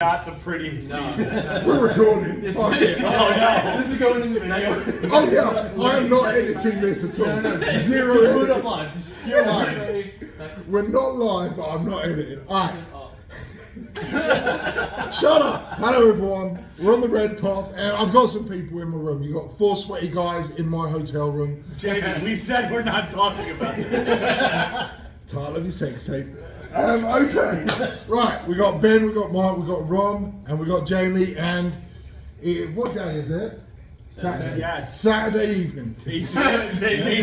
Not the prettiest video. We're recording. Oh no. This is going into the video. Oh yeah, I am not editing this at all. Zero Put it editing. up live. Just pure live. We're not live, but I'm not editing. Alright. Shut up! Hello everyone. We're on the red path, and I've got some people in my room. You got 4 sweaty guys in my hotel room. Jamie, we said we're not talking about this. Title of your sex tape. Okay. Right, we got Ben, we got Mark, we got Ron, and we got Jamie, and what day is it? Saturday. Yes. Saturday evening. Day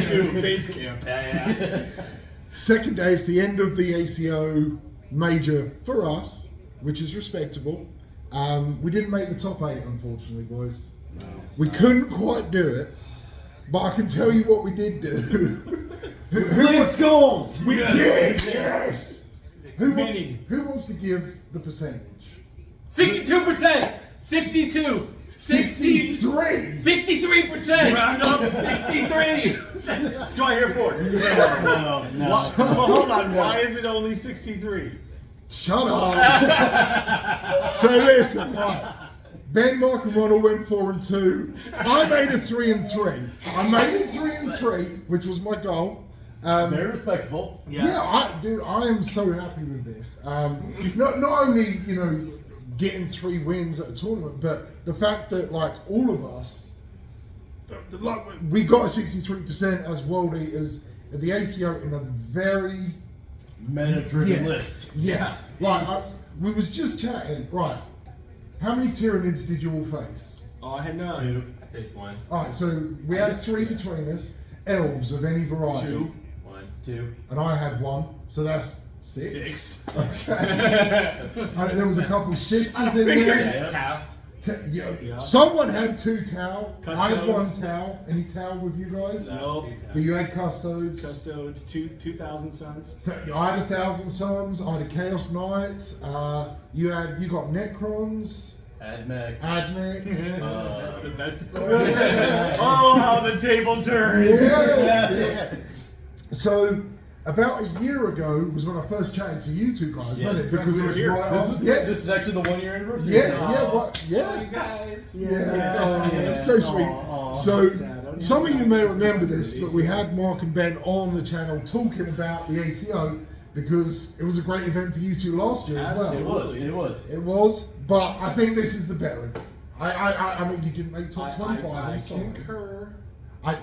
2, base camp. Yeah. Second day is the end of the ACO major for us, which is respectable. We didn't make the top 8, unfortunately, boys. No. We couldn't quite do it, but I can tell you what we did do. Playing skulls. We did, yes. Who Meaning. wants to give the percentage? 62%, 62, 63. 63%, Round up. 63. Do I hear 4? No. Well, hold on. Why is it only 63? Shut up. So listen, Ben, Mark, and Ronald went 4 and 2. I made a 3 and 3. I made it 3 and 3, which was my goal. Very respectable. Yes. Yeah, I am so happy with this. Not only getting 3 wins at a tournament, but the fact that like all of us, we got a 63% as world eaters at the ACO in a very Meta-driven list. Yeah, like we was just chatting. Right, how many Tyranids did you all face? Oh, I had none. 2. I faced 1. All right, so we had 3 between us. Elves of any variety. 2. 2. And I had 1, so that's 6. 6. Okay. And there was a couple sisters in there. Cow. Yeah. Someone had 2 Tau. I had 1 Custodes. Tau. Any Tau with you guys? No. But you had Custodes. Custodes, 2,000 sons. I had 1,000 Suns. I had a Chaos Knights. You got Necrons. Admech. Admech. That's the best story. Oh, how the table turns. Yes. So about a year ago was when I first chatted to you 2 guys, Yes. wasn't it? Because it was Here. right This, after. Yes. this is actually the 1-year anniversary. Yes. Oh. Yeah. What? Yeah. You guys. Yeah, so sweet. So some of you may remember this, but we had Mark and Ben on the channel talking about the ACO because it was a great event for you 2 last year as well. It was. It was, but I think this is the better event. I mean, you didn't make top 25. I I'm sorry. concur.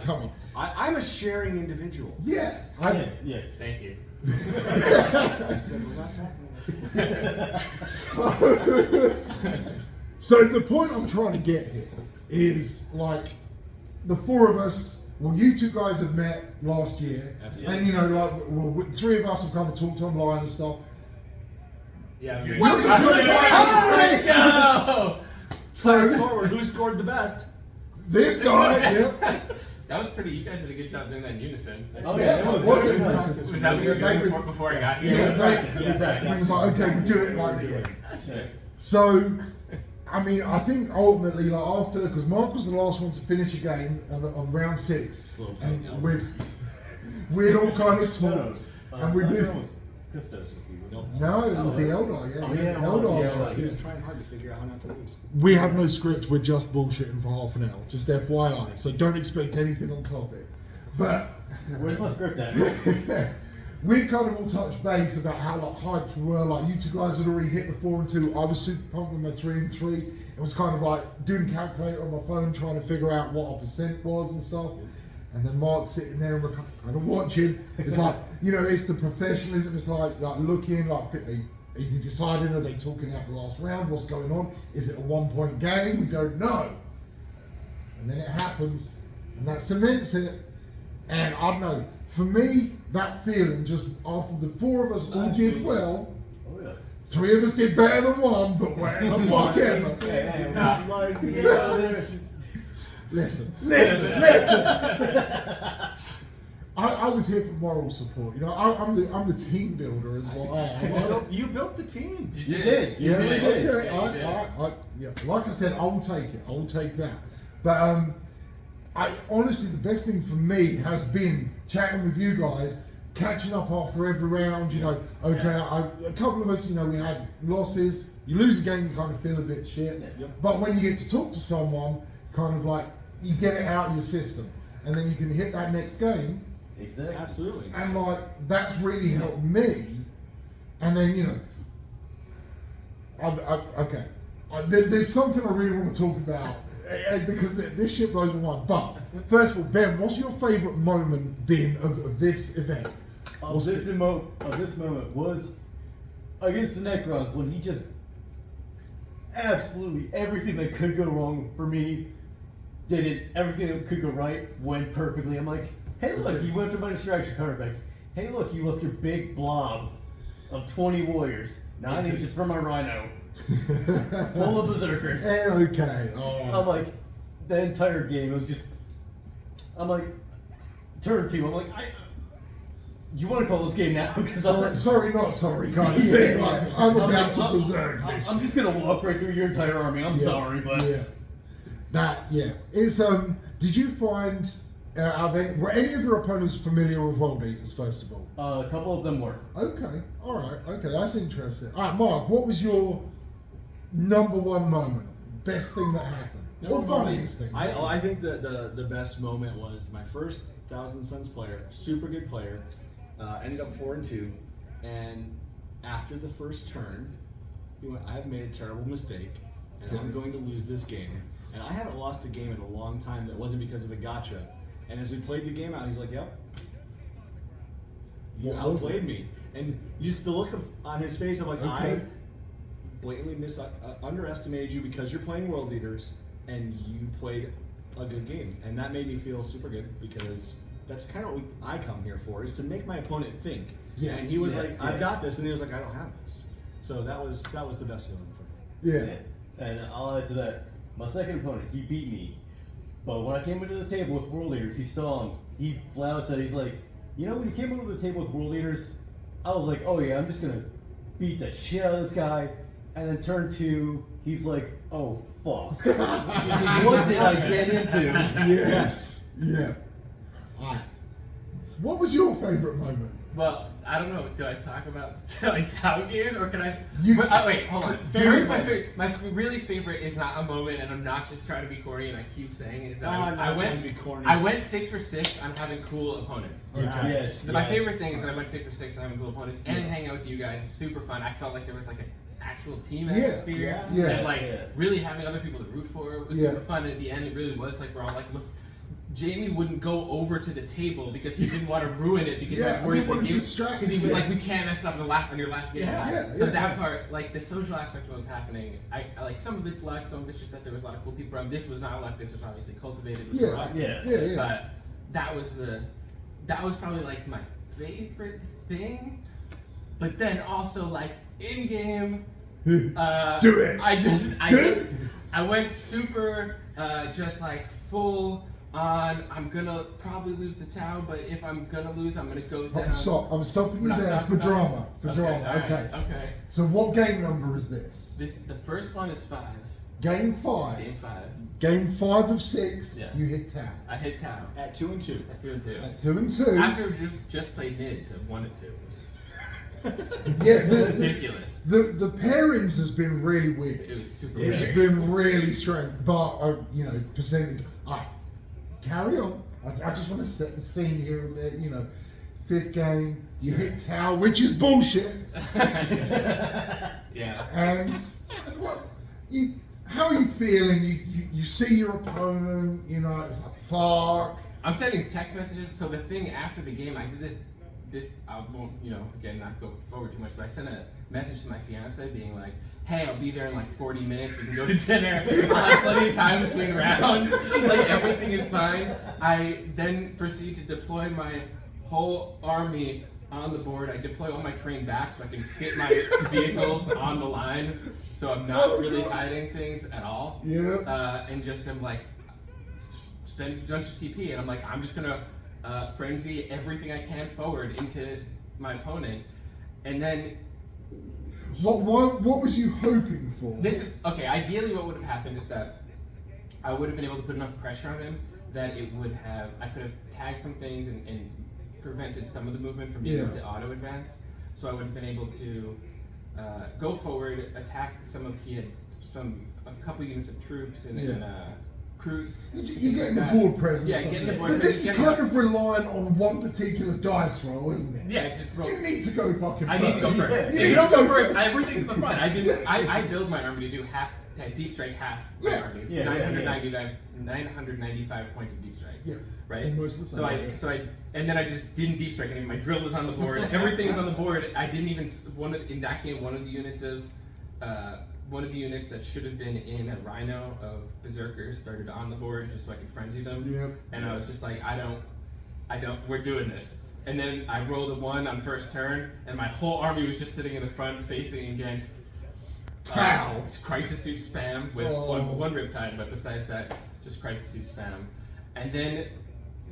Come on. I'm a sharing individual. Yes. Yes. Thank you. I said we're not talking So the point I'm trying to get here is like the 4 of us. Well, you 2 guys have met last year, Absolutely. and 3 of us have kind of talked online and stuff. Yeah. Welcome to the Let's go. Fast forward, who scored the best? This guy. Yeah. That was pretty. You guys did a good job doing that in unison. Oh Yeah, yeah, it was very it nice. nice? Was that what you were Yeah, doing before I got here? Yeah, practice, we practice. It was like, okay, we do it like this. Yeah. So, I mean, I think ultimately, like after, because Mark was the last one to finish a game on round 6, Slow and down. we'd all kind of talked, and we did. No, it was the Eldar, yeah. Oh, yeah, it Eldar was, was yeah, just He it. was trying hard to figure out how not to lose. We have no script, we're just bullshitting for half an hour, just FYI, so don't expect anything on topic. But Where's my script at? we kind of all touched base about how like hyped we were. Like you 2 guys had already hit the 4 and 2. I was super pumped with my 3 and 3. It was kind of like doing a calculator on my phone, trying to figure out what our percent was and stuff. And then Mark's sitting there and we're kind of watching. It's like, it's the professionalism. It's like looking like, is he deciding? Are they talking out the last round? What's going on? Is it a 1-point game? We don't know. And then it happens, and that cements it. And I don't know, for me, that feeling just after the 4 of us all did well, Oh yeah. 3 of us did better than 1, but whatever, fuck ever. It's not like the others. Listen. I was here for moral support. I'm the team builder is what I am. You built the team. You did. Yeah, did. okay. Yeah, like I said, I will take it. I will take that. But I honestly, the best thing for me has been chatting with you guys, catching up after every round. You know, okay, a couple of us, you know, we had losses. You lose a game, you kind of feel a bit shit. But when you get to talk to someone, kind of like you get it out of your system, and then you can hit that next game. Exactly. Absolutely. And like that's really helped me. And then you know, there's something I really want to talk about because this shit blows my mind. But first of all, Ben, what's your favourite moment been of this event? This moment was against the Necrons when he just absolutely everything that could go wrong for me did it. Everything that could go right went perfectly. I'm like, hey, look, you went through my distraction card effects. Hey, look, you left your big blob of 20 warriors, 9 inches from my rhino, full of berserkers. Okay. I'm like, the entire game, it was just, I'm like, turn 2, I'm like, you want to call this game now? Because sorry, not sorry, kind of thing. Like, I'm about to berserk this. I'm just gonna walk right through your entire army. I'm sorry, but It's Did you find were any of your opponents familiar with World Eaters? First of all, a couple of them were. okay, all right, okay, that's interesting. All right, Mark, what was your number one moment? Best thing that happened, or funniest thing? I think that the best moment was my first Thousand Suns player, super good player, ended up 4-2, and after the first turn, he went, "I've made a terrible mistake, and I'm going to lose this game." And I haven't lost a game in a long time that wasn't because of a gotcha. And as we played the game out, he's like, "Yep, you outplayed me." And just the look on his face of like, I blatantly underestimated you because you're playing World Eaters, and you played a good game. And that made me feel super good because that's kind of what I come here for, is to make my opponent think. Yes. And he was like, "I've got this," and he was like, "I don't have this." So that was the best feeling for me. Yeah. And I'll add to that, my second opponent, he beat me. But when I came into the table with World Eaters, he saw him. He flat out said, he's like, you know, when you came over to the table with World Eaters, I was like, oh yeah, I'm just gonna beat the shit out of this guy. And then turn 2, he's like, oh fuck. What did I get into? Yes. Yeah. All right. What was your favorite moment? Well, I don't know. Do I talk about like Tau games, or can I? Wait, hold on. Favorite Here's my really favorite is not a moment, and I'm not just trying to be corny. And I keep saying is that I went 6 for 6 on having cool opponents. Okay. Yes. My favorite thing is that I went 6 for 6 on having cool opponents, and hanging out with you guys is super fun. I felt like there was like an actual team atmosphere, and like really having other people to root for was super fun. And at the end, it really was like we're all like, look. Jamie wouldn't go over to the table because he didn't want to ruin it because he was worried that because he was like, we can't mess up on your last game. That part, like the social aspect of what was happening, I like some of it's luck, some of it's just that there was a lot of cool people around. This was not luck. This was obviously cultivated with us. But that was probably like my favorite thing. But then also like in game, Do it. I went super just like full on. I'm gonna probably lose the Tau, but if I'm gonna lose, I'm gonna go down. I'm stopping you there for drama. Okay. Okay. So what game number is this? The first one is 5. Game 5. Game 5. Game 5 of 6. Yeah. You hit Tau. I hit Tau At 2-2. at 2 and 2. At 2 and 2. After we just played mid to 1 and 2. Yeah, Ridiculous. The pairings has been really weird. It was super It's weird. been really strange, but percentage. Alright, carry on. I just want to set the scene here a bit. 5th game, you hit Tau, which is bullshit. Yeah. And how are you feeling? You see your opponent. It's like fuck. I'm sending text messages. So the thing after the game, I did this. I won't, again, not go forward too much, but I sent a message to my fiance being like, hey, I'll be there in like 40 minutes. We can go to dinner. I'll have plenty of time between rounds. Like, everything is fine. I then proceed to deploy my whole army on the board. I deploy all my train back so I can fit my vehicles on the line. So I'm not really hiding things at all. Yeah. And just am like, spend a bunch of CP. And I'm like, I'm just going to frenzy everything I can forward into my opponent, and then what was you hoping for? Ideally, what would have happened is that I would have been able to put enough pressure on him that I could have tagged some things and prevented some of the movement from being able to auto advance. So I would have been able to go forward, attack he had a couple units of troops and crew. You're getting the board presence. Yeah, getting the board But presence. this is kind of relying on one particular dice roll, isn't it? Yeah, it's just roll. You need to go fucking I first. need to go first. If you don't go first, everything's the fun. I build my army to do deep strike half my army. It's 995 points of deep strike. Yeah. Right? Almost the same. And then I just didn't deep strike any. My drill was on the board. Everything was on the board. I didn't even in that game one of the units that should have been in a Rhino of Berserkers started on the board just so I could frenzy them. Yep. And I was just like, we're doing this. And then I rolled a 1 on first turn, and my whole army was just sitting in the front facing against Tau. Crisis Suit spam with one Riptide, but besides that, just Crisis Suit spam. And then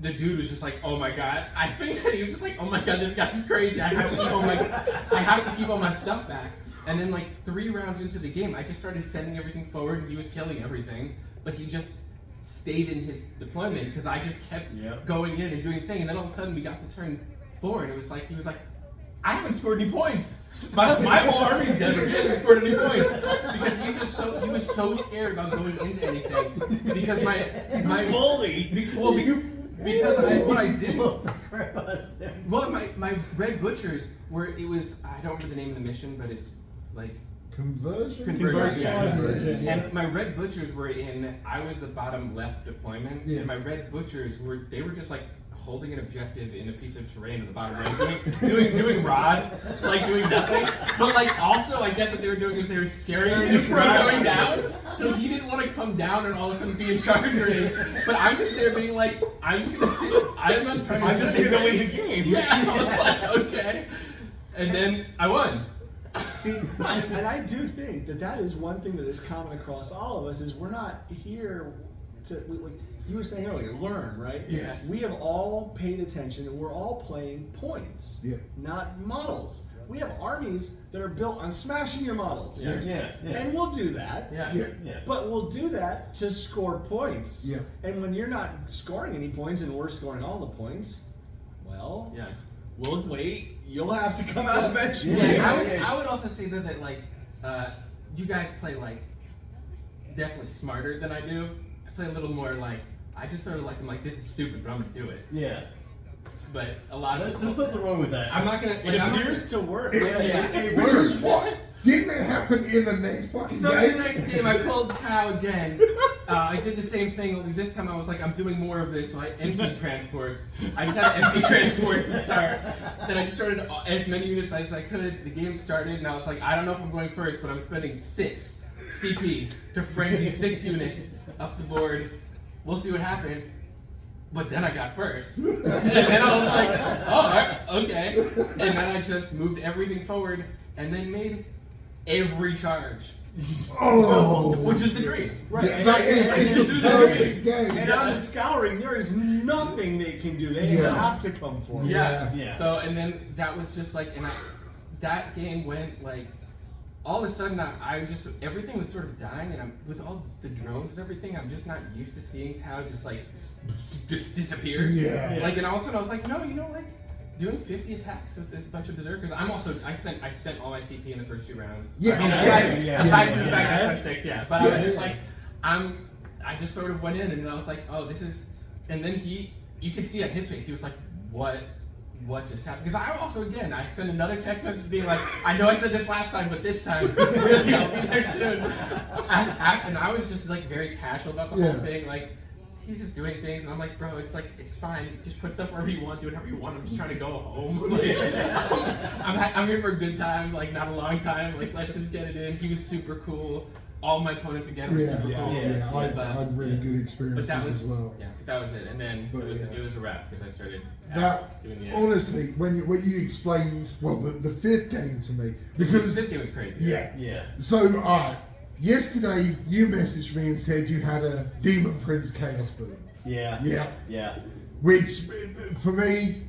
the dude was just like, oh my god. I think that he was just like, oh my god, this guy's crazy. I have to keep all my stuff back. And then like 3 rounds into the game, I just started sending everything forward, and he was killing everything, but he just stayed in his deployment because I just kept going in and doing the thing. And then all of a sudden we got to turn 4, and it was like he was like, I haven't scored any points. My whole army's dead, but he hasn't scored any points because he was so scared about going into anything because my bully. Because what I did. Well, my Red Butchers I don't remember the name of the mission, but it's like Conversion. Yeah. Yeah. And my Red Butchers were I was the bottom left deployment, and my Red Butchers were just like holding an objective in a piece of terrain in the bottom right, doing rod, like doing nothing. But like also, I guess what they were doing is they were scaring him from going down, so he didn't want to come down and all of a sudden be in charge or anything. But I'm just there being like, I'm just gonna sit. I'm not trying to. I'm just gonna win the game. Yeah, I was like, okay, and then I won. See, and I do think that is one thing that is common across all of us is we're not here to. You were saying earlier, learn, right? Yes. We have all paid attention, and we're all playing points, not models. We have armies that are built on smashing your models. Yes. Yeah. And we'll do that. Yeah. But we'll do that to score points. Yeah. And when you're not scoring any points and we're scoring all the points, well, we'll wait. You'll have to come out eventually. Yeah, I would also say that like you guys play like definitely smarter than I do. I play a little more like I just sort of like I'm like this is stupid, but I'm gonna do it. Yeah. But a lot of There's nothing wrong with that. I'm not gonna. It appears to work. Because what? Didn't it happen in the next fucking So game? in the next game, I pulled Tau again. I did the same thing, only this time I was like, I'm doing more of this, so I emptied transports. I just had empty transports to start. Then I just started as many units as I could. The game started, and I was like, I don't know if I'm going first, but I'm spending 6 CP to frenzy 6 units up the board. We'll see what happens. But then I got first. And then I was like, oh, all right, okay. And then I just moved everything forward and then made every charge. Oh, Which is the dream. Right. Yeah, that is a perfect game. And on the scouring, there is nothing they can do. They have to come for you. Yeah. So, and then that was just like, that game went like, all of a sudden, everything was sort of dying, and with all the drones and everything, I'm just not used to seeing Tau just like just disappear. Yeah. Like, and all of a sudden, I was like, no, like doing 50 attacks with a bunch of berserkers. I spent all my CP in the first 2 rounds. Yeah. I mean, aside from the fact that I spent 6, but I was just like, I just sort of went in, and I was like, oh, this is, and then you could see on his face, he was like, what just happened? Because I also, again, I sent another text message being like, I know I said this last time, but this time, really, I'll be there soon. And I was just like very casual about the whole thing. Like, he's just doing things, and I'm like, bro, it's fine. Just put stuff wherever you want, do whatever you want. I'm just trying to go home. Like, I'm here for a good time, like not a long time. Like, let's just get it in. He was super cool. All my opponents again were super cool. Yeah, I had really good experiences as well. Yeah, but that was it. And then it was a wrap because I started doing the honestly, when you explained the 5th game to me, because the 5th game was crazy. Yeah. So yesterday you messaged me and said you had a Demon Prince Chaos Boom. Yeah. Which for me,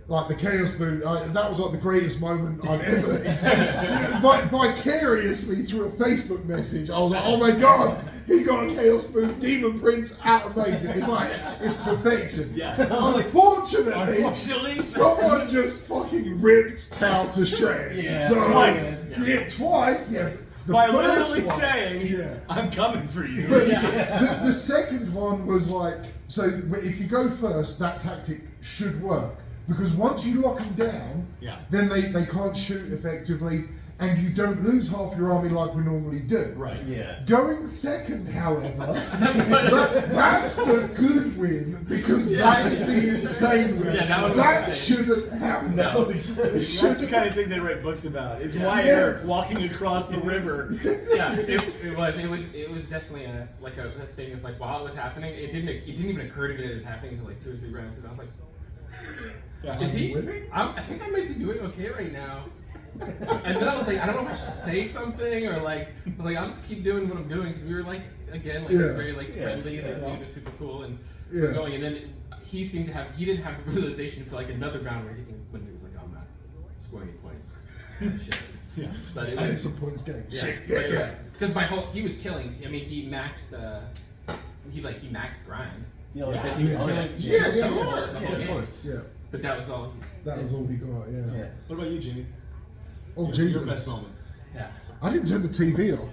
like the Chaos Boot, that was like the greatest moment I've ever experienced. Vicariously through a Facebook message, I was like, oh my god, he got a Chaos Boot, Demon Prince out of Major. It's like, it's perfection. Yes. Unfortunately, someone just fucking ripped Tao to shreds. Yeah. So, Twice. Yeah, twice, yeah. The By first literally one- saying, Yeah. I'm coming for you. But the second one was like, so if you go first, that tactic should work. Because once you lock them down, Yeah. then they can't shoot effectively, and you don't lose half your army like we normally do. Right. Yeah. Going second, however, that's the good win, because that is the insane win. Yeah, that was that insane. shouldn't happen. No. It That's shouldn't. the kind of thing they write books about. It's Yeah. Wyatt Yes. Earp walking across the river. Yeah, it was definitely a thing of like while it was happening, it didn't even occur to me that it was happening until like 2 or 3 rounds, and I was like, Yeah. is he? winning? I think I might be doing okay right now. And then I was like, I don't know if I should say something or like, I was like, I'll just keep doing what I'm doing because we were like, again, like it was very like friendly. The dude was super cool and going. And then he seemed to have, he didn't have the realization for like another round where when he was like, oh, I'm not scoring any points. Shit. Yeah. But it And was it's a points game. yeah, Shit. because he was killing. I mean, he maxed grind. Yeah, like Because he was Yeah. killing. He Yeah, killed yeah, someone yeah, the whole of game. course. Yeah, But that was all. that was all he got. Yeah. Yeah. What about you, Jimmy? Oh Your Jesus! best moment. Yeah. I didn't turn the TV off.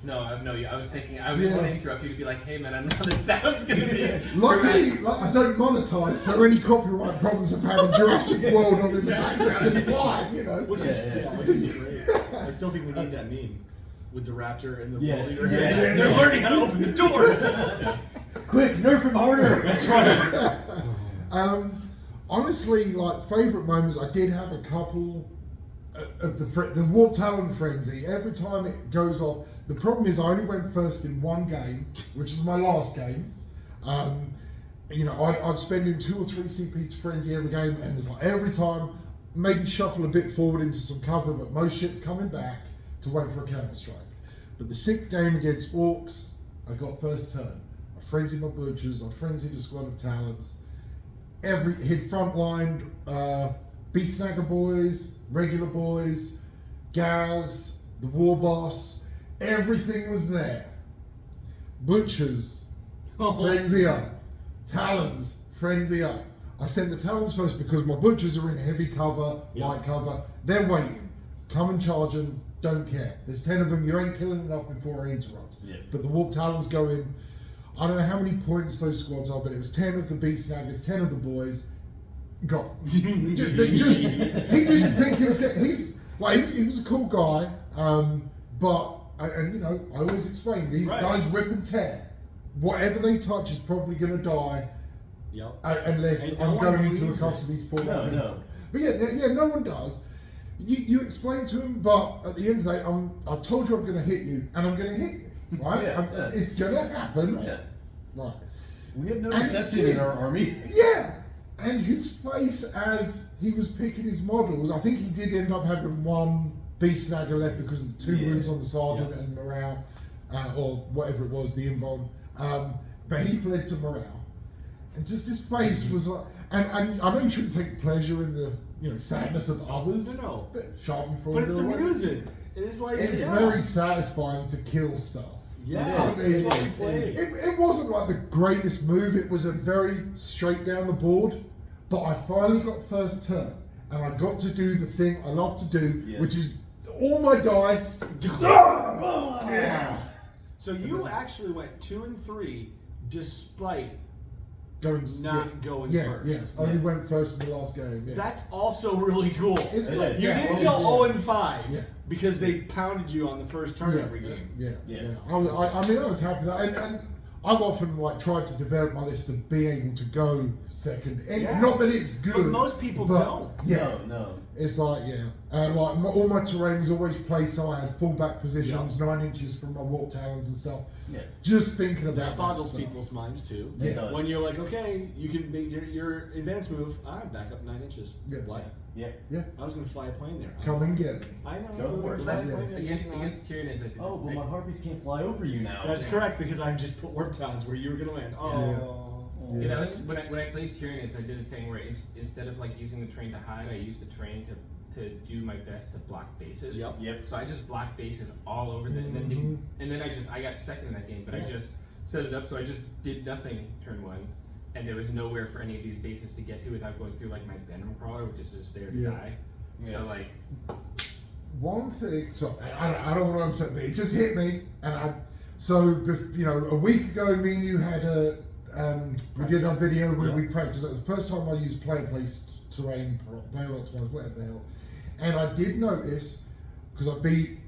No, I was thinking, I was Yeah. going to interrupt you to be like, hey man, I know the sound's going to be. Luckily, dramatic." I don't monetize, so any copyright problems of having Jurassic World on in the background is fine, you know. Which is Yeah. which is great. I still think we need that meme with the raptor and the Yes. world eater. Yeah. They're learning how to open the doors. Quick, nerf him harder. That's right. Honestly, like favorite moments, I did have a couple of the Warp Talon Frenzy. Every time it goes off, the problem is I only went first in one game, which is my last game. You know, I'd spend in 2 or 3 CP to Frenzy every game, and it's like every time, maybe shuffle a bit forward into some cover, but most shit's coming back to wait for a counter strike. But the 6th game against Orcs, I got first turn. I frenzied my butchers, I frenzied a squad of talents. He'd frontlined Beast Snagger boys, regular boys, Gaz, the War Boss, everything was there. Butchers, frenzy up. Talons, frenzy up. I sent the Talons first because my Butchers are in heavy cover, light cover. They're waiting. Come and charge them, don't care. There's 10 of them, you ain't killing enough before I interrupt. Yeah. But the Warp Talons go in. I don't know how many points those squads are, but it was 10 of the Beast Snaggers, 10 of the boys. Got. He didn't think he was he was a cool guy, but you know, I always explain these guys whip and tear. Whatever they touch is probably going to die. Yep. Unless And no I'm one going into a believes custody for No. But yeah, no one does. You explain to him, but at the end of the day, I told you I'm going to hit you, and I'm going to hit you. Right? Yeah. It's going to happen. Yeah. Right. We have no And deception he in our army. Yeah. And his face as he was picking his models, I think he did end up having 1 Beast Snagger left because of the 2 wounds on the Sergeant and morale, or whatever it was, the invuln. But he fled to morale. And just his face was like, and I know you shouldn't take pleasure in the sadness of others. No. But Schadenfreude. But it's or whatever. amusing. It is like It's very satisfying to kill stuff. Yes, It is. it's why we play. It wasn't like the greatest move. It was a very straight down the board. But I finally got first turn. And I got to do the thing I love to do, which is all my dice. So you actually went 2 and 3 despite Going going first. Yeah, only went first in the last game. Yeah. That's also really cool. It's It like, is. You yeah, didn't go obviously, 0 and 5 Yeah. because they pounded you on the first turn yeah, every game. yeah. I mean, I was happy with that, and I've often tried to develop my list to be able to go second. And Yeah. not that it's good, But most people but, don't. Yeah, No. it's like all my terrain was always placed so I had fullback positions, 9 inches from my warp talons and stuff. Yeah. Just thinking about That boggles stuff. people's minds too. Yeah. It does. When you're like, okay, you can make your advanced move. Back up 9 inches. Yeah. What? Yeah. Yeah, I was gonna fly a plane there. come and get me. I know. Go for it. Fly a Yeah. plane there. Against Tyranids, I did. Oh, but my harpies can't fly over you now. That's correct because I just put warp talons where you were gonna land. Oh. Yeah, that was when I played Tyranids. I did a thing where instead of like using the terrain to hide, I used the terrain to do my best to block bases. Yep. So I just blocked bases all over the and then I got second in that game, but I just set it up so I just did nothing turn 1, and there was nowhere for any of these bases to get to without going through like my Venom Crawler, which is just there to die. Yeah. So like one thing, so I don't want to upset me. It just hit me, and a week ago, me and you had we did our video where we practiced. It was the first time I used player terrain, player optimized, whatever the hell. And I did notice, because I beat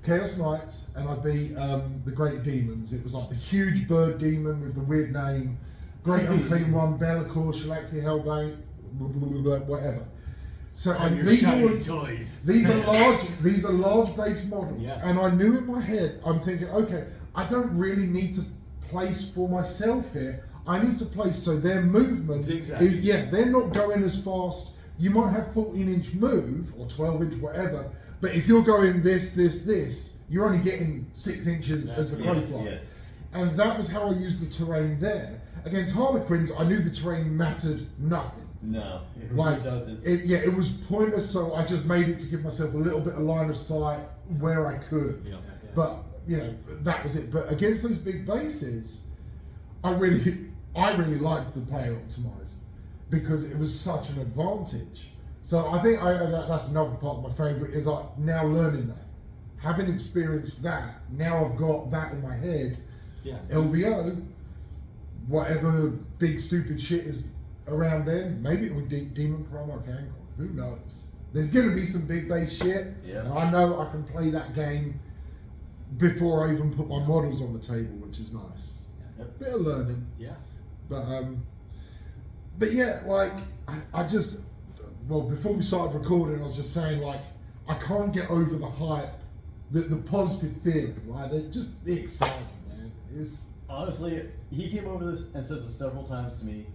Chaos Knights and I beat the Great Demons. It was like the huge bird demon with the weird name, Great Unclean One, Be'lakor, Shalaxi Hellbane, whatever. So and these are large base models, and I knew in my head, I'm thinking, okay, I don't really need to place for myself here. I need to place so their movement is they're not going as fast. You might have 14-inch move or 12-inch whatever, but if you're going this, you're only getting 6 inches as the crow flies. Yes. And that was how I used the terrain there. Against Harlequins, I knew the terrain mattered nothing. No, it really doesn't. It was pointless, so I just made it to give myself a little bit of line of sight where I could. But that was it. But against those big bases, I really liked the player optimized because it was such an advantage. So I think that's another part of my favourite is like now learning that, having experienced that. Now I've got that in my head. LVO, whatever big stupid shit is around then, maybe it would Demon Prime or Kangaroo. Who knows? There's going to be some big base shit, and I know I can play that game before I even put my models on the table, which is nice. Bit of learning. But yeah, like I just before we started recording, I was just saying like I can't get over the hype, the positive feeling. Right? It's just the excitement, man. It's honestly, he came over this and said this several times to me.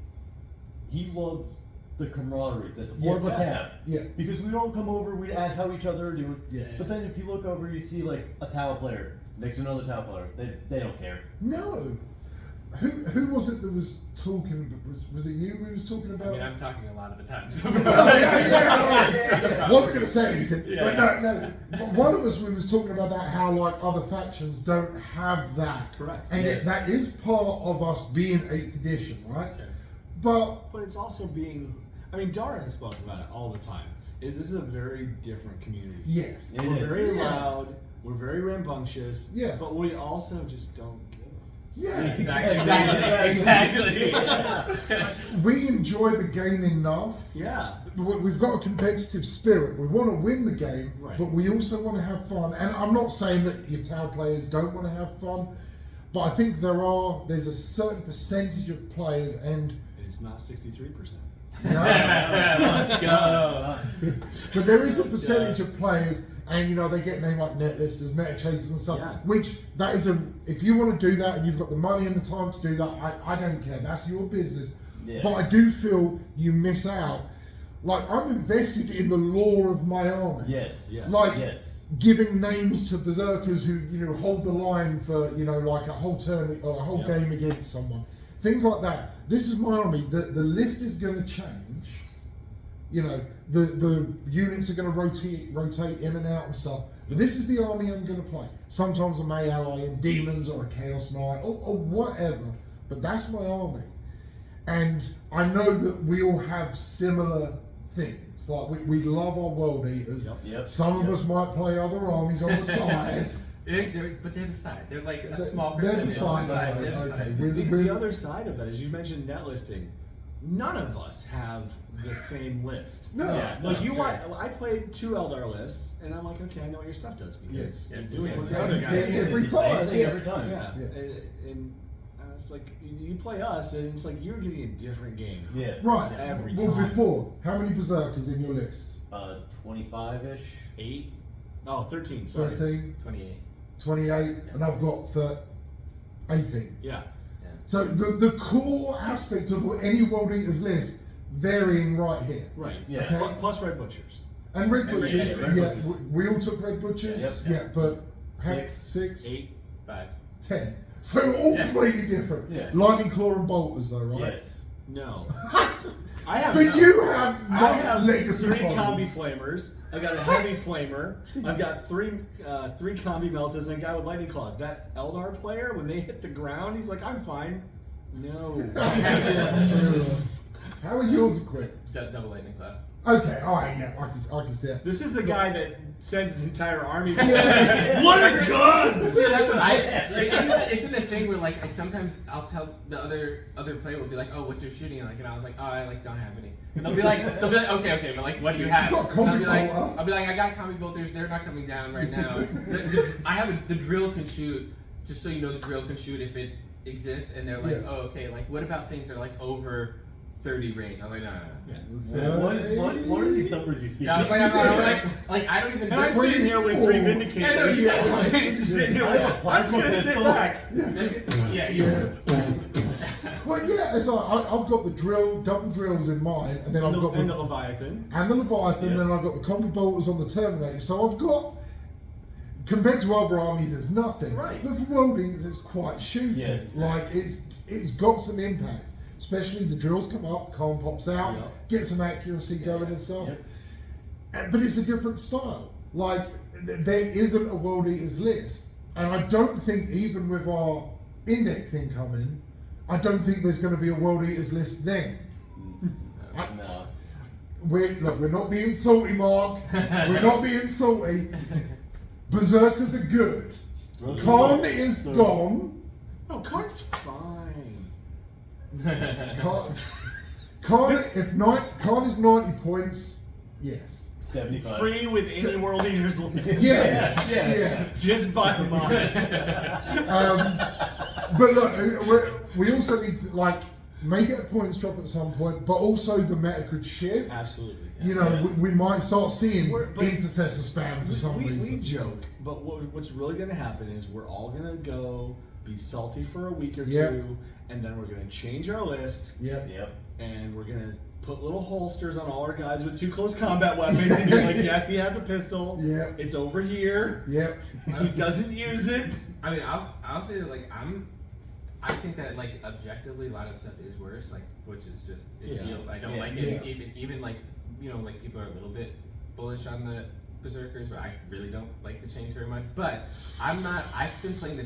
He loved the camaraderie that the four of us have. Because we'd all come over, we'd ask how each other are doing. But then if you look over, you see like a Tau player next to another Tau player. They don't care. No. Who was it that was talking? Was it you who was talking about? I mean, I'm talking a lot of the time. So wasn't going to say anything. But no. One of us was talking about that, how like other factions don't have that. Correct. And that is part of us being 8th edition, right? But it's also being. I mean, Dara has spoken about it all the time. This is a very different community. Yes. We're very loud. We're very rambunctious. But we also just don't. Exactly. We enjoy the game enough. We've got a competitive spirit. We want to win the game, but we also want to have fun. And I'm not saying that your Tau players don't want to have fun, but I think there's a certain percentage of players, and it's not 63%. No. Let's go. But there is a percentage of players, and they get named like netlisters, meta chasers and stuff, which that is if you want to do that and you've got the money and the time to do that, I don't care, that's your business. But I do feel you miss out. Like, I'm invested in the lore of my army. Giving names to berserkers who hold the line for like a whole turn or a whole game against someone, things like that. This is my army. The list is going to change. The units are going to rotate in and out and stuff. But this is the army I'm going to play. Sometimes I may ally in demons or a chaos knight or whatever. But that's my army, and I know that we all have similar things. Like we love our world eaters. Some of us might play other armies on the side. But they're the side. They're like a small percentage. They're the side. The other side of that is you mentioned net listing. None of us have the same list. I played 2 Eldar lists, and I'm like, okay, I know what your stuff does because you do it every time. And it's like you play us, and it's like you're getting a different game. Right. Every time. Well, before, how many berserkers in your list? 25-ish. 8. Oh, 13. Sorry. 13. 28, and I've got 18. So the core aspect of any World Eaters list varying right here. Okay? Plus Red Butchers. And Red Butchers, we all took Red Butchers. But 6, 8, 5, 10. So all completely different. Yeah. Lightning Claw and Bolters though, right? Yes. No. I have. But you have I not have legacy three problems. combi flamers. I've got a heavy flamer. I've got three combi meltas and a guy with lightning claws. That Eldar player, when they hit the ground, he's like, "I'm fine." No. How are yours equipped? Double lightning cloud. Okay, alright, yeah, I can see it. This is the guy that sends his entire army. Yes. What are guns? Yeah, that's what it's in the thing where like sometimes I'll tell the other player will be like, oh, what's your shooting like? And I was like, oh, I like don't have any. And they'll be like, okay, but like, what do you have? You got And I'll be combi like, bolter. I got combi bolters. They're not coming down right now. I have the drill can shoot. Just so you know, the drill can shoot if it exists. And they're like, Yeah. oh, okay. Like, what about things that are like over 30 range? I was like, no. What are these numbers you speak? Yeah, I was like, I don't even. And I'm sitting here with three vindicators. Yeah, no, you guys- I'm just sitting here. I have a plasma I'm just gonna sit pistol. back. Yeah, you. Well, yeah, it's like I've got the double drills in mine, and then I've got And the the Leviathan. Leviathan, Yeah. then I've got the combi bolters on the Terminator. So I've got, compared to other armies, there's nothing. Right. But for worldies, it's quite shooting. Yes. Like it's got some impact. Especially the drills come up, Colin pops out, Yeah. get some accuracy going and stuff. Yep. But it's a different style. Like there isn't a World Eaters list, and I don't think even with our index incoming, I don't think there's going to be a World Eaters list then. No. We're not being salty, Mark. We're not being salty. Berserkers are good. Khan is gone. Oh, Karn's fine. Khan is 90 points. Yes. 75. Free with any World Eaters. Yes. Yeah. Yeah. Just buy them on. But look, we also need to make it a points drop at some point, but also the meta could shift. Absolutely. You know, we might start seeing But intercessor spam for some we reason. joke, but what's really going to happen is we're all going to go be salty for a week or Yeah. two, and then we're going to change our list, Yeah. Yep. and we're going to put little holsters on all our guys with 2 close combat weapons, and you're like, yes, he has a pistol. Yeah. It's over here. Yeah. He doesn't use it. I mean, I'll say that I think that like objectively a lot of stuff is worse, like which is just it Yeah. feels I don't Yeah. like Yeah. it even like like people are a little bit bullish on the Berserkers, but I really don't like the change very much. But I've been playing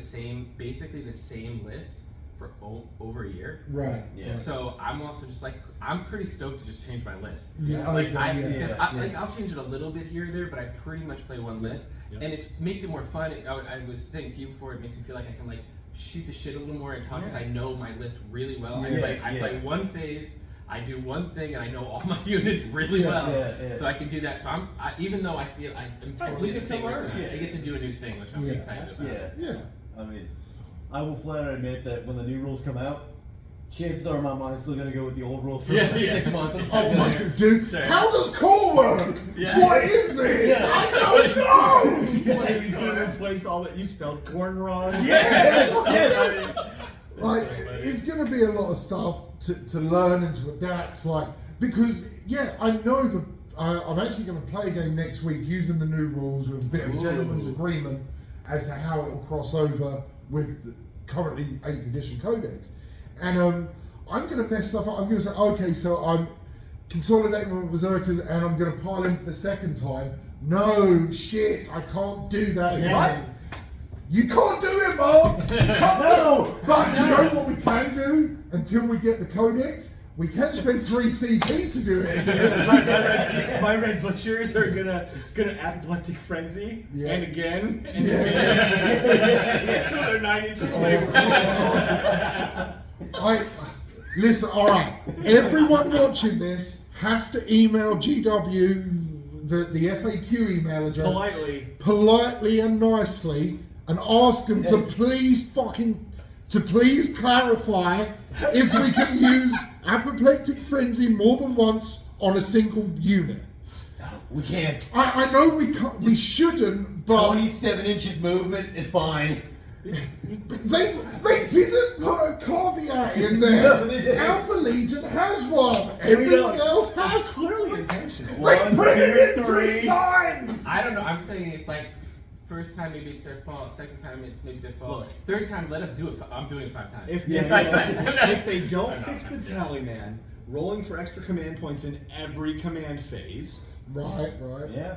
basically the same list for over a year. Right. Yeah. So I'm also just I'm pretty stoked to just change my list. Yeah. Like okay, I'll change it a little bit here or there, but I pretty much play one list, Yep. and it makes it more fun. I was saying to you before, it makes me feel like I can shoot the shit a little more and talk because I know my list really well. Yeah, I play one phase, I do one thing, and I know all my units really well. Yeah. So I can do that. So even though I feel I'm totally we in the get to thing where learn. I get to do a new thing, which I'm Yeah, excited absolutely. about. Yeah. Yeah. I mean, I will flat out admit that when the new rules come out, chances are my mind's still gonna go with the old rules for Yeah, 6 months. Oh my god, dude! Sure. How does core work? Yeah. What is it? Yeah. I don't know. He's going to replace all that. You spelled corn wrong. Yes. Like, it's going to be a lot of stuff to learn and to adapt. Because I know I'm actually going to play a game next week using the new rules with a bit of a gentleman's agreement as to how it will cross over with the currently 8th edition codex. And I'm going to mess stuff up. I'm going to say, okay, so I'm consolidating my Berserkers and I'm going to pile in for the second time. No, shit, I can't do that again. What? You can't do it, Mark! You can't No! But do you know what we can do until we get the codex? We can spend 3 CP to do it. That's right. My red butchers are gonna apoplectic frenzy Yeah. and again Yeah. until they're 9 inches away from Listen, alright. Everyone watching this has to email GW, the FAQ email address, politely and nicely, and ask them to please clarify if we can use apoplectic frenzy more than once on a single unit. We can't. I know we can't, we shouldn't, but 27 inches movement is fine. they didn't put a caveat in there. No, they didn't. Alpha Legion has one. Everyone don't. else has It's clearly intentional. They One, put it two, in 3 three. times. I don't know. I'm saying First time, maybe it's their fault. Second time, it's maybe their fault. Look. Third time, let us do it. I'm doing it 5 times. If they don't fix the tally man, rolling for extra command points in every command phase. Right. Yeah.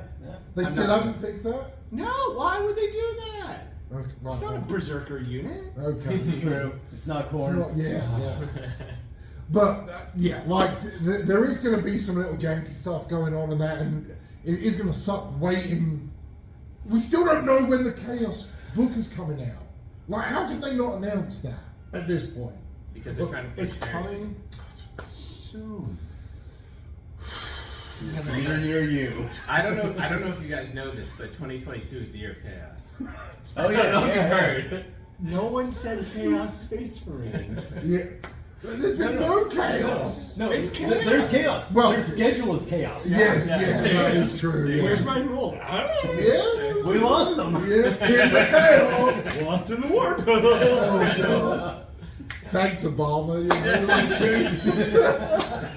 They I'm still not haven't fixed that? No, why would they do that? Okay, It's not a berserker unit. Okay. It's true. It's not It's corn. not, yeah. But there is going to be some little janky stuff going on in that, and it is going to suck waiting. We still don't know when the Chaos book is coming out. Like, how can they not announce that at this point? Because they're trying to push It's heresy. coming soon. Near you. I don't know if you guys know this, but 2022 is the year of chaos. Oh I don't know if you've heard. No one said Chaos Space Marines. Yeah. There's been no chaos. No, It's chaos. There's chaos. Well- Their schedule is chaos. Yes, Yeah. that is true. Yeah. Where's my rules? Yeah. We lost them. Yeah, in the chaos. Lost in the warp. Oh, God. Thanks, Obama. You know,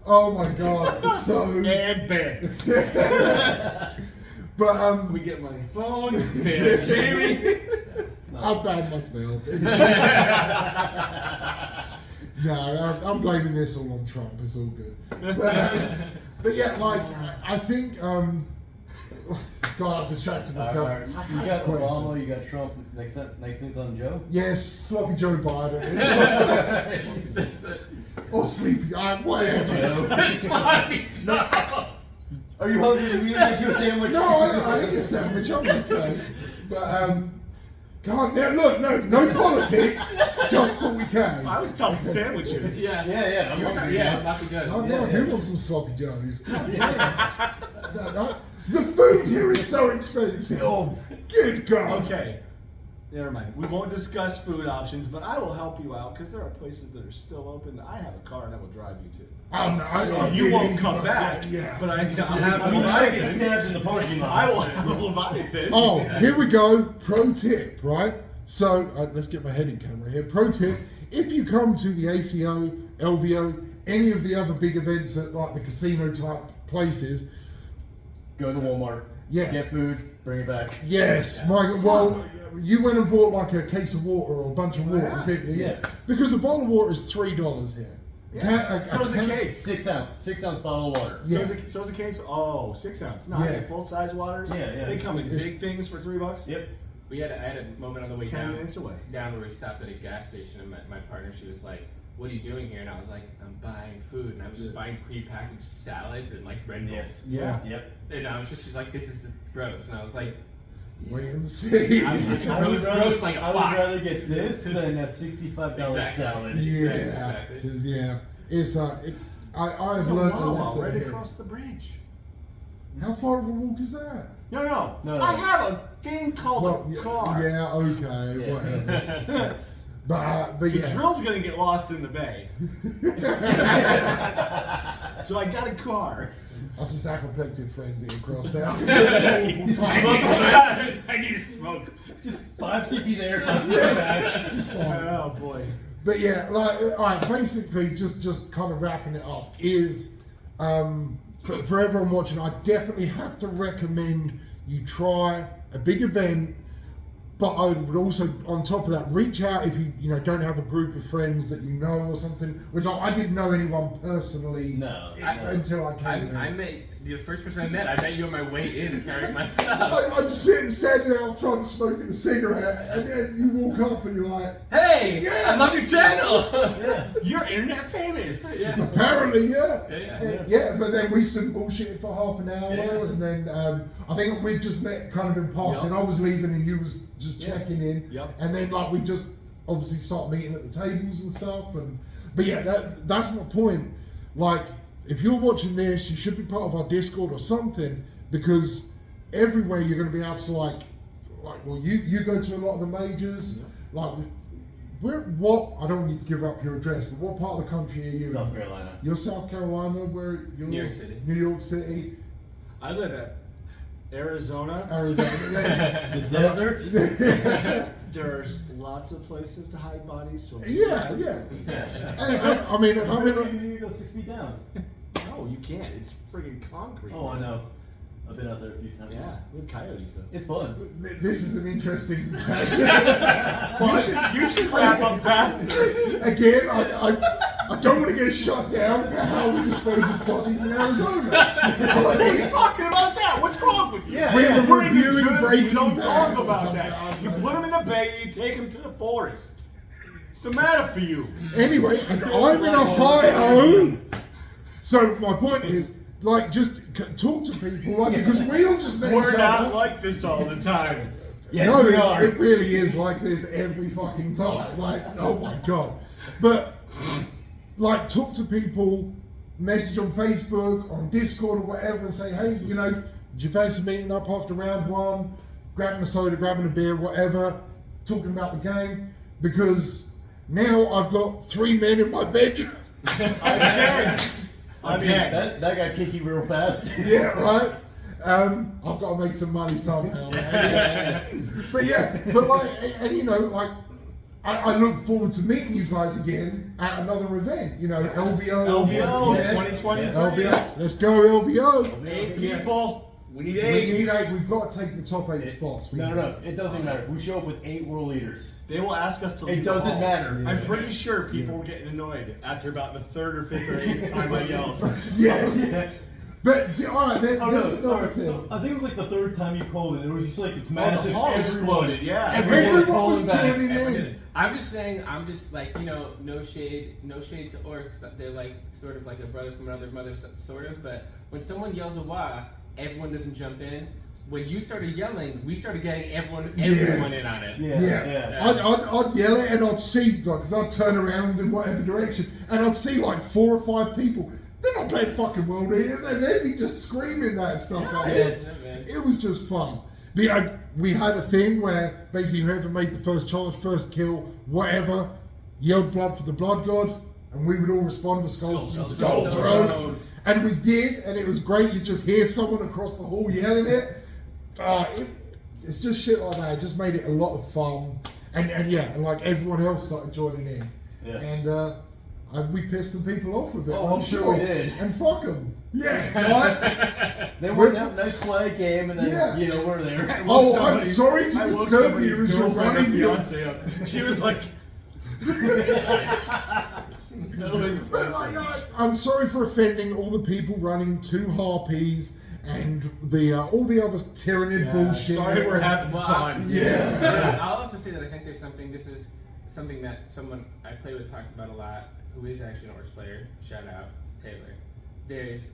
oh my God. So. And banned. But We get my phone. Banned Jamie. I'm bad myself. No, I'm blaming this all on Trump. It's all good. But yeah, like I think. God, I've distracted myself. Alright. You got Obama, you got Trump. Next thing's on Joe. Yes, sloppy Joe Biden. That's it. Or sleepy. Whatever. Sloppy Joe. Are you hungry? We get you a sandwich. No, I eat a sandwich. I'm okay. But God, no politics. Just what we can. I was talking sandwiches. Yeah. Yeah. I'm hungry. Yeah, sloppy joes. Oh yeah. no, I do want some sloppy joes. God, yeah. The food here is so expensive. Oh, good God. Okay. Never mind. We won't discuss food options, but I will help you out because there are places that are still open. I have a car and I will drive you to. Oh no, I You did won't eat, come but back, Yeah. but I have I a mean, I get Leviathan. stabbed in the parking lot. I will have a Leviathan. Oh, here we go. Pro tip, right? So let's get my head in camera here. Pro tip: if you come to the ACO, LVO, any of the other big events at like the casino type places, Go to Walmart. Yeah. Get food. Bring it back. yes, my well, you went and bought like a case of water or a bunch of waters, didn't you? Yeah. Because a bottle of water is $3 here. So is a case. 6 ounce bottle of water. Yeah. So is a case. Oh, 6 ounce. No, I Yeah. get full size waters. Yeah. They come in It's- big things for $3. Yep. I had a moment on the way 10 down. minutes away. Down where we stopped at a gas station, and my partner, she was like, "What are you doing here?" And I was like, "I'm buying food," and I was just buying prepackaged salads and like Red Bulls. Yeah. Yep. And I was just, she's like, "This is the gross," and I was like, Wait and see. Gross like a I would fox. rather get this than a $65 Exactly. salad. Yeah, Exactly. because it's I've There's a learned a Wawa lesson right here. across the bridge. How far of a walk is that? No. No. I have a thing called a car. Yeah, okay, Yeah. whatever. But The yeah. drill's gonna get lost in the bay. So I got a car. I'll just apoplectic frenzy across there. I need to smoke. Just 5 CP there, 5 CP back. Oh boy. But yeah, like, all right, basically, just kind of wrapping it up is, for everyone watching, I definitely have to recommend you try a big event, but I would also, on top of that, reach out if you don't have a group of friends that you know or something, which I didn't know anyone personally No. until I came in. I met the first person I met. I met you on my way in carrying my stuff. I'm standing out front smoking a cigarette, and then you walk up and you're like, Hey, Yeah. I love your channel. Yeah. You're internet famous. Yeah. apparently, yeah. Yeah. Yeah, but then we stood bullshitting for half an hour, Yeah. and then I think we just met kind of in passing. Yep. I was leaving, and you was just Yeah. checking in, Yep. and then like we just obviously start meeting at the tables and stuff. But yeah, that's my point. Like, if you're watching this, you should be part of our Discord or something, because everywhere you're going to be able to like well, you go to a lot of the majors, like. I don't need to give up your address, but what part of the country are you South in? Carolina. You're South Carolina, where you're New York City. New York City, I live at Arizona. Arizona. The desert. There's lots of places to hide bodies. So yeah. And I mean, You go 6 feet down. No, you can't. It's friggin' concrete. Oh, I know. I've been out there a few times. Yeah, we have coyotes though. It's fun. This is an interesting. You should wrap up faster. Again, I don't want to get shut down for how we dispose of bodies in Arizona. What are you talking about that? What's wrong with you? We were We're in New reviewing Jersey, Breaking you don't Bad talk or about something. that. You put them in the bay, you take them to the forest. What's the matter for you? Anyway, and I'm in Ohio. So my point is, like, just talk to people, like, because we all just met We're each not other. like this all the time. Yes, No, we are. it really is like this every fucking time. Like, oh my god. But like, talk to people, message on Facebook, on Discord or whatever, and say, hey, you know, do you fancy meeting up after round one, grabbing a soda, grabbing a beer, whatever, talking about the game? Because now I've got 3 men in my bedroom. I mean, that got kicky real fast. Yeah, right. I've got to make some money somehow. But yeah, but like, and you know, like, I look forward to meeting you guys again at another event. You know, LVO. LVO, yeah. 2023. LVO. Let's go, LVO. 8 people. We need We 8. need 8. We've got to take the top 8 spots. No. It doesn't matter. If we show up with 8 world leaders, They will ask us to leave. it doesn't the hall. matter. Yeah. I'm pretty sure people were getting annoyed after about the 3rd or 5th or 8th time I yelled. Yes. But all right, there's Oh, another no, thing. so I think it was like the 3rd time you called, and it was just like this Oh, massive. the hall everyone- exploded, yeah. Everyone was Everyone was calling back. joining in. I'm just saying, I'm just like, you know, no shade to orcs. They're like sort of like a brother from another mother, sort of. But when someone yells a wah, everyone doesn't jump in. When you started yelling, we started getting everyone Yes. in on it. Yeah. I'd yell it and I'd see, like, because I'd turn around in whatever direction and I'd see like 4 or 5 people. They're not playing fucking World Eaters and they'd be just screaming that stuff. Like, Yes. it was just fun. We had a thing where basically whoever made the first charge, first kill, whatever, yelled blood for the blood god, and we would all respond with skulls for the skull throne. And we did, and it was great. You just hear someone across the hall yelling it. It's just shit like that. It just made it a lot of fun. And like everyone else started joining in. Yeah. And we pissed some people off with it. Oh, I'm sure we did. And fuck them. Yeah, right? They were having a nice quiet game, and then you know we're there. Oh, I'm sorry to I woke disturb you somebody's as you're girlfriend or running your. fiance up. She was like, But I'm sorry for offending all the people running 2 harpies and the all the other Tyranid bullshit. sorry we're having Well, fun. Yeah. I'll also say that I think there's something. This is something that someone I play with talks about a lot, who is actually an orcs player. Shout out to Taylor. There's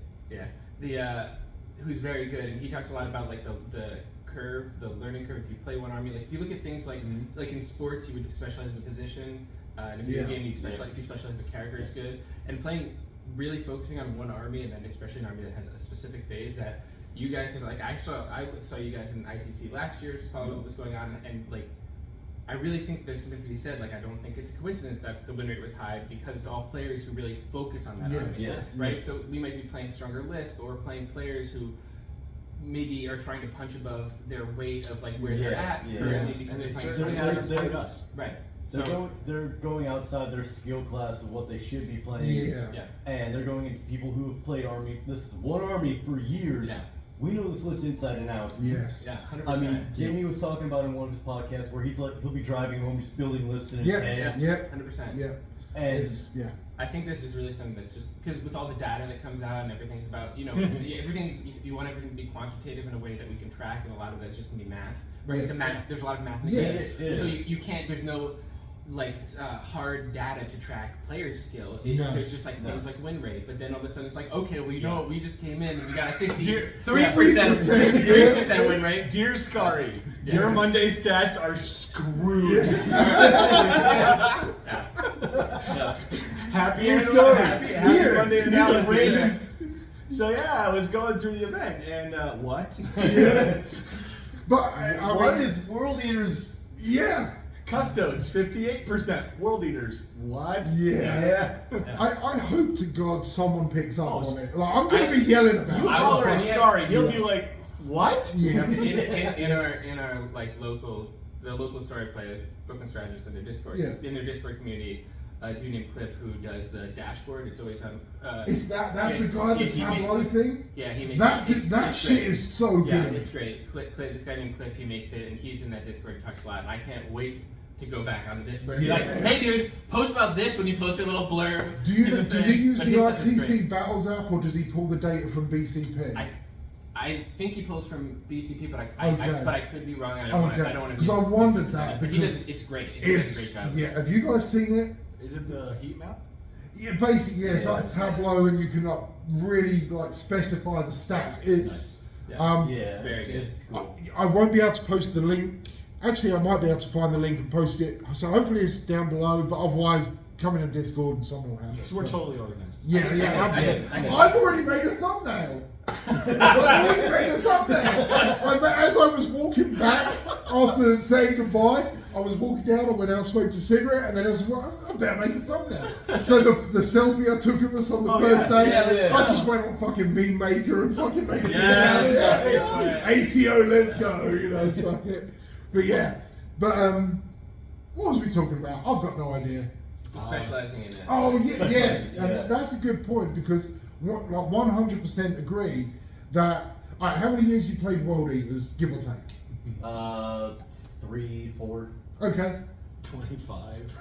who's very good, and he talks a lot about like the curve, the learning curve. If you play one army, like if you look at things like in sports, you would specialize in a position. In a video game, you specialize. If you specialize in a character, it's good. And playing, really focusing on one army, and then especially an army that has a specific phase that you guys, because like I saw you guys in ITC last year, following what was going on, and like I really think there's something to be said. Like I don't think it's a coincidence that the win rate was high because it's all players who really focus on that army, Yes. right? So we might be playing stronger lists, but we're playing players who maybe are trying to punch above their weight of like where they're at currently because And they they're playing certainly stronger haven't lists. played us. Right. They're going outside their skill class of what they should be playing. Yeah. And they're going into people who have played this one army for years. Yeah. We know this list inside and out. Yes. Yeah, 100%. I mean, Jamie was talking about in one of his podcasts where he's like, he'll be driving home, just building lists in his head. Yeah. 100%. Yeah. And I think this is really something that's just because with all the data that comes out and everything's about, you know, everything you want everything to be quantitative in a way that we can track, and a lot of that's just gonna be math. Right? It's a math. There's a lot of math in the game, Yes. so you can't. There's no like hard data to track player skill. There's just like things like win rate, but then all of a sudden it's like, okay, well, you know what, we just came in and we got a 63% win rate. Dear Scary, your Monday stats are screwed. Happy Monday analysis. So yeah, I was going through the event, and what? But what is World Eaters? Yeah. Custodes, 58%. World Eaters, what? Yeah. I hope to God someone picks up on it. Like, I'm going to be yelling about You it. holler at Scary, he'll be like, what? Yeah. in our like the local story players, Brooklyn Strategists in their Discord, in their Discord community, a dude named Cliff who does the dashboard. It's always on. That's the guy, the tableau thing? Yeah, he makes that. it. That shit great. is so good. Yeah, it's great. Cliff, this guy named Cliff, he makes it, and he's in that Discord and talks a lot. And I can't wait to go back on the Discord. He's like, hey dude, post about this when you post your little blurb. Does he use the RTC Battles app, or does he pull the data from BCP? I think he pulls from BCP, but I could be wrong. And I don't want to. Because I wondered that. But he does. It's great. It's a great job. Yeah. Have you guys seen it? Is it the heat map? Yeah, basically, yeah. It's like a tableau, and you can like really like specify the stats. It's it's very good. It's cool. I won't be able to post the link. Actually, I might be able to find the link and post it. So hopefully it's down below. But otherwise, come in Discord and someone will have it. Because we're totally organized. Yeah, absolutely. I've already made a thumbnail. As I was walking back after saying goodbye, I was walking down, I went out, smoked a cigarette, and then I was like, I better make a thumbnail. So the selfie I took of us on the first day, I just went on fucking Meme Maker and fucking made it. ACO, let's go, you know, fuck it. But yeah, what was we talking about? I've got no idea. Specializing in it. Oh, yes, and that's a good point because like 100% agree that. Alright, how many years you played World Eaters, give or take? 3, 4. Okay. 25.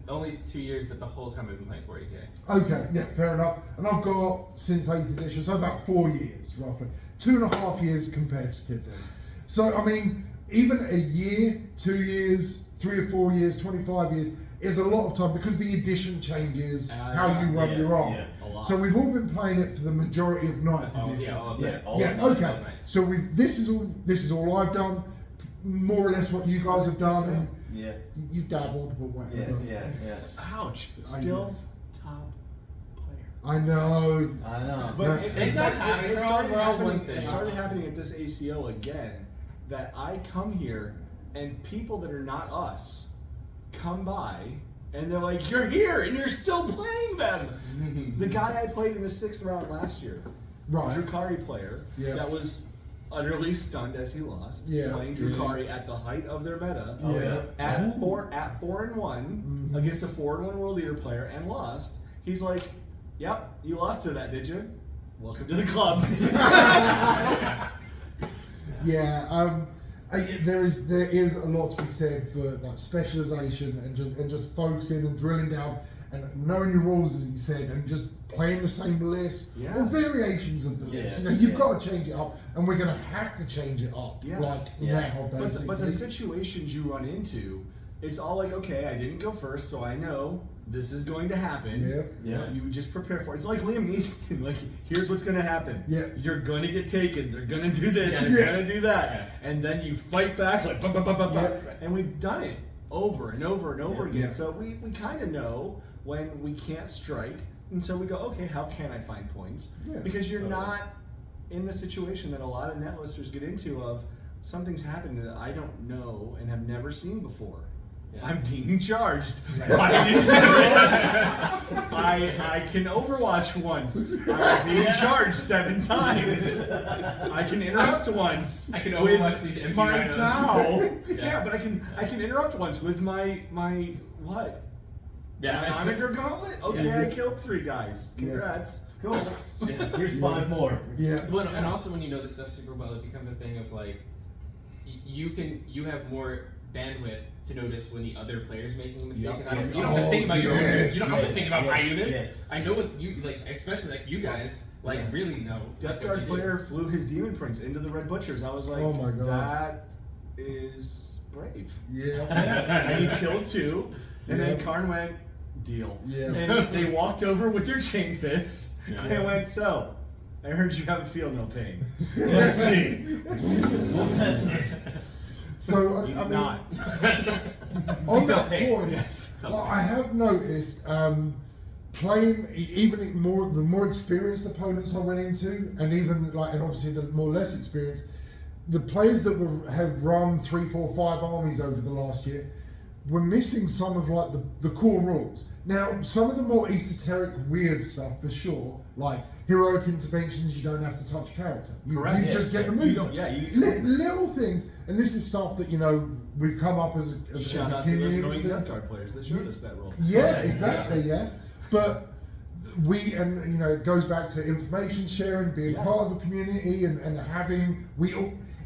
Only 2 years, but the whole time I've been playing 40k. Okay, yeah, fair enough. And I've got since 8th edition, so about 4 years roughly. 2.5 years competitively. So I mean, even a year, 2 years, 3 or 4 years, 25 years is a lot of time because the edition changes how you run your arm. So we've all been playing it for the majority of 9th edition. Okay. So this is all I've done, more or less what you guys have done. And you've dabbled, but whatever. Ouch. Still top player. I know. But it's not time. It's it started happening at this ACO again. That I come here and people that are not us come by and they're like, you're here and you're still playing them. The guy I played in the 6th round last year, Drukari player, that was utterly stunned as he lost, playing Drukari at the height of their meta, at 4-1 against a 4-1 world leader player and lost. He's like, yep, you lost to that, did you? Welcome to the club. There is a lot to be said for like specialization and just focusing and drilling down and knowing your rules, as you said, and just playing the same list or variations of the list. You know, you've got to change it up, and we're going to have to change it up. Now, basically. But the situations you run into, it's all like, okay, I didn't go first, so I know this is going to happen. You just prepare for it. It's like Liam Neeson. Like, here's what's going to happen. You're going to get taken. They're going to do this. They're going to do that. And then you fight back like, and we've done it over and over and over again. So we kind of know when we can't strike. And so we go, okay, how can I find points? Because you're not in the situation that a lot of netlisters get into of something's happened that I don't know and have never seen before. I'm being charged. I can Overwatch once. I'm being charged 7 times. I can interrupt once. I can Overwatch these empty my rhinos. Tau. But I can interrupt once with my what? Monitor gauntlet? Okay, I killed 3 guys. Congrats. Cool. Here's 5 more. Well, and also when you know this stuff super well, it becomes a thing of like, you have more bandwidth to notice when the other player's making a mistake. You don't have to think about your own units. You don't have to think about my units. I know what you like, especially like you guys really know. Death Guard player flew his Demon Prince into the Red Butchers. I was like, oh my God. That is brave. Yeah. And he killed 2, and then Karn went, deal. And they walked over with their chain fists and went, so, I heard you have a feel no pain. Let's see. We'll test it. So I mean, on that point, I have noticed playing even the more experienced opponents I went into, and even and obviously the more less experienced, the players that have run 3, 4, 5 armies over the last year were missing some of like the core rules. Now, some of the more esoteric, weird stuff for sure, like heroic interventions, you don't have to touch character. You just get the movement. Little things. and this is stuff that, you know, we've come up as a Shout out to those annoying community. death guard players that showed us that role. Yeah, exactly, yeah. But we, and you know, it goes back to information sharing, being Yes. part of a community, and having,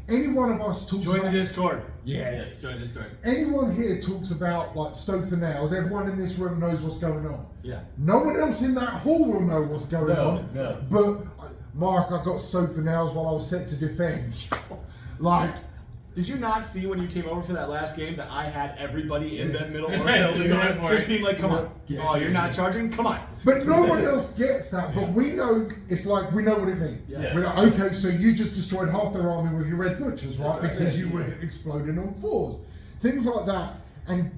any one of us talks Join the about, Discord. yes. Join Discord. Anyone here talks about like Stoke the Nails, everyone in this room knows what's going on. Yeah. No one else in that hall will know what's going on. No. But Mark, I got Stoke the Nails while I was set to defend. Like, Did you not see when you came over for that last game that I had everybody in Yes. that middle Right, building going for just it. being like, come on. Yes. Oh, you're not charging? Come on. but no one else gets that. But we know, it's like, we know what it means. Yeah. We're like, okay, so you just destroyed half their army with your red butchers, right? That's right. Because you were exploding on fours. Things like that. And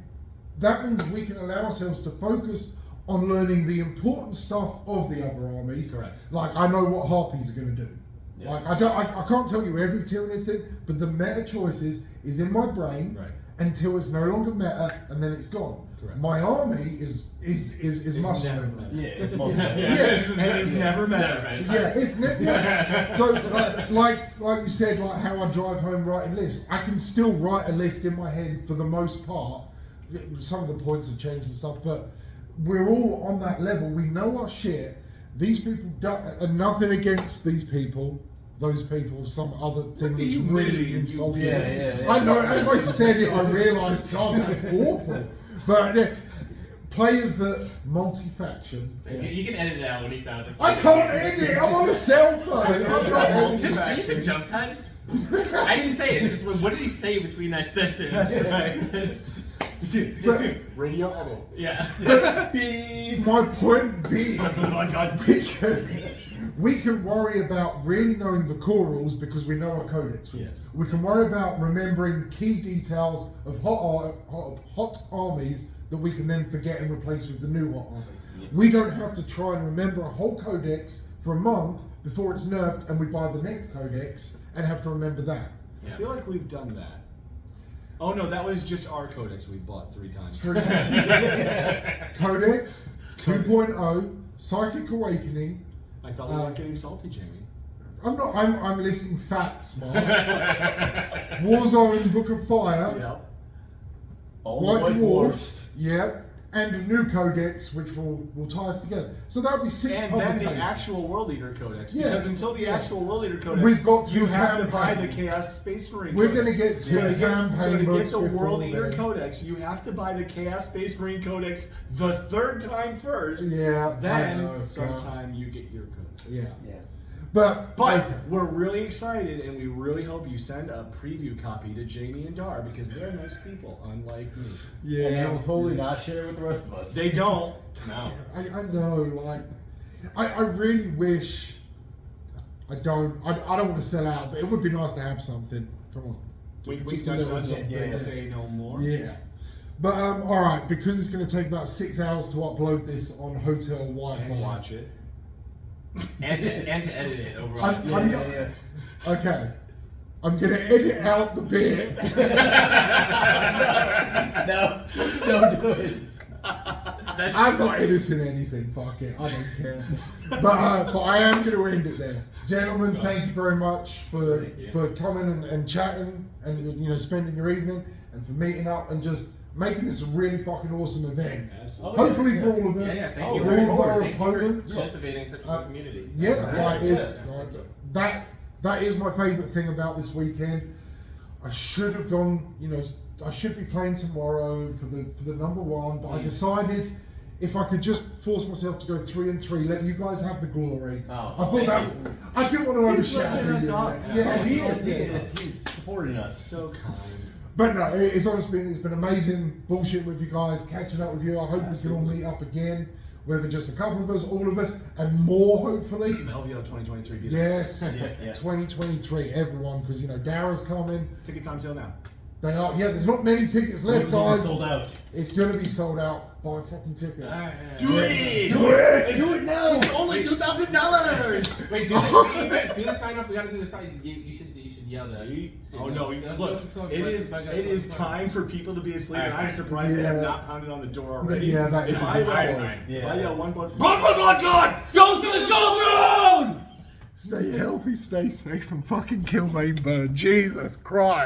that means we can allow ourselves to focus on learning the important stuff of the other armies. Correct. Like, I know what harpies are going to do. Yeah. Like, I can't tell you every tyranny thing, but the meta choices is in my brain Right. until it's no longer meta, and then it's gone. Correct. My army is muscle never memory. Yeah, it's most Yeah. And he's never met Never it. met. Yeah, it's yeah. So like you said, like how I drive home writing lists. I can still write a list in my head for the most part. Some of the points have changed and stuff, but we're all on that level. We know our shit. These people don't, and nothing against these people. Those people, some other thing do that's you really mean? insulting. Yeah. I know. As I said it, I realised, God, that's awful. But players that multi-faction. So you can edit it out when he sounds like. I can't edit. I'm on a cell phone. I'm not Just keep it jump cuts. I didn't say it. It's just what did he say between that sentence? That's right. But- Radio edit. Yeah. My point being, Oh my God. we can worry about really knowing the core rules because we know our codex rules. Yes. We can worry about remembering key details of hot armies that we can then forget and replace with the new hot army. We don't have to try and remember a whole codex for a month before it's nerfed and we buy the next codex and have to remember that. I feel like we've done that. Oh no, that was just our codex we bought 3 times. Codex 2.0, Psychic Awakening. I thought we weren't getting salty, Jamie. I'm listing facts, Mark. Warzone, Book of Fire, Yep. All White white Dwarfs, yeah, and a new codex which will tie us together. So that'll be 6 And then the publications. actual World Leader Codex. Yes. Because until the Yeah. actual World Leader Codex, We've got 2 you have to buy the campaigns. Chaos Space Marine We're Codex. gonna get 2 So to get campaign books the before World Leader then. Codex, you have to buy the Chaos Space Marine Codex the 3rd time first. Yeah, I Then know, sometime you get your codex. Yeah, Yeah. but But okay. we're really excited, and we really hope you send a preview copy to Jamie and Dar because they're nice people, unlike me. And they Yeah, will totally not share it with the rest of us. They don't. No. I know. Like, I really wish. I don't want to sell out, but it would be nice to have something. Come on. We Just a little something. yeah. say no more. Yeah. But all right, because it's going to take about 6 hours to upload this on hotel Wi-Fi. And watch it. And to edit it overall. I'm not- Okay. I'm going to edit out the bit. No, don't do it. That's, I'm not editing anything. Fuck it. I don't care. But I am going to end it there. Gentlemen, thank you very much for Thank you. coming and chatting and spending your evening and for meeting up and just making this a really fucking awesome event. Absolutely. Hopefully for all of us, yeah, thank Oh, you for for, all of our thank you for opponents. cultivating such a good community. Yeah, Exactly. like it's like, that is my favourite thing about this weekend. I should have gone, I should be playing tomorrow for the number 1, but I decided if I could just force myself to go 3-3, let you guys have the glory. Oh, I thought that I didn't want to He's overshadow lifting us you. up. Yeah, Oh, he yeah. is. He's supporting us. So kind. But no, it's honestly it's been amazing bullshit with you guys, catching up with you. I hope we can all meet up again, whether just a couple of us, all of us, and more hopefully. LVO 2023. Be there. Yes, Yeah. 2023, everyone, because Dara's coming. Tickets on sale now. They are. Yeah, there's not many tickets left, guys. Sold out. It's gonna be sold out. Buy a fucking ticket. Alright. Do it! Do it! Do it now! It's only $2,000! Wait, do the sign up. We gotta do the sign. You should yell that. Oh no! Look, it is time for people to be asleep, and I'm surprised they have not pounded on the door already. Yeah, that is if I fine. yell one blood God, go through the zone! Stay healthy, stay safe, and fucking kill Mainburn. Jesus Christ.